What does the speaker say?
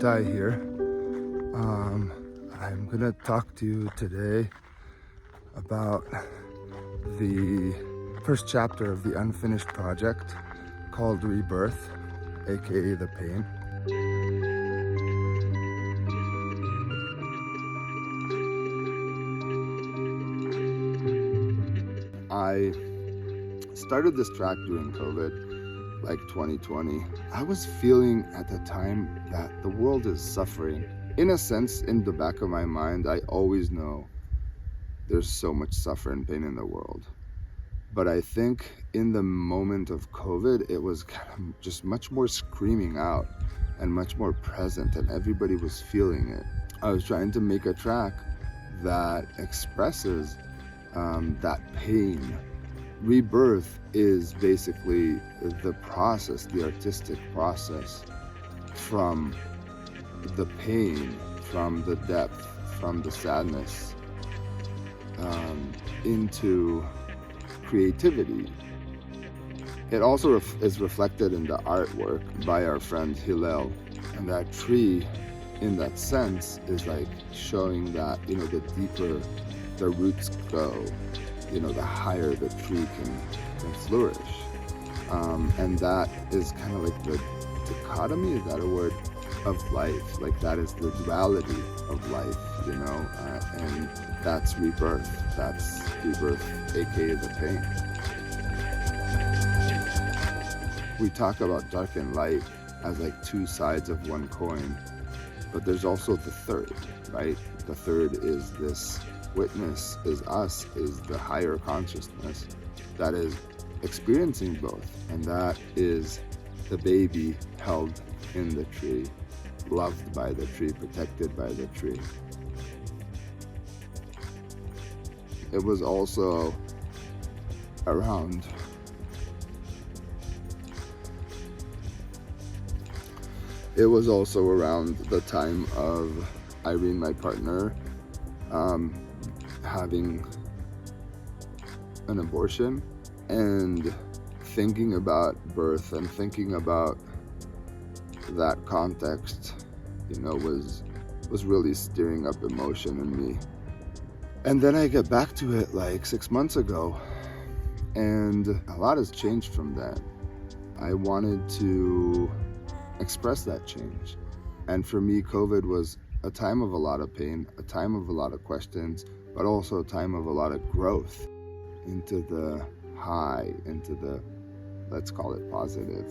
ITAI here. I'm gonna talk to you today about the first chapter of the unfinished project called Rebirth, aka The Pain. I started this track during COVID, like 2020. I was feeling at the time that the world is suffering. In a sense, in the back of my mind, I always know there's so much suffering and pain in the world. But I think in the moment of COVID, it was kind of just much more screaming out and much more present, and everybody was feeling it. I was trying to make a track that expresses that pain. Rebirth is basically the process, the artistic process from the pain, from the depth, from the sadness, into creativity. It also is reflected in the artwork by our friend Hillel, and that tree in that sense is like showing that, the deeper the roots go, the higher the tree can flourish. And that is kind of like the dichotomy, is that a word, of life. Like that is the duality of life, and that's rebirth. That's rebirth, aka the pain. We talk about dark and light as like two sides of one coin, but there's also the third, right? The third is this witness, is us, is the higher consciousness that is experiencing both, and that is the baby held in the tree, loved by the tree, protected by the tree. It was also around the time of Irene, my partner, having an abortion, and thinking about birth and thinking about that context, was really stirring up emotion in me. And then I get back to it like 6 months ago, and a lot has changed from then. I wanted to express that change. And for me, COVID was a time of a lot of pain, a time of a lot of questions, but also a time of a lot of growth into the high, into the, let's call it positive.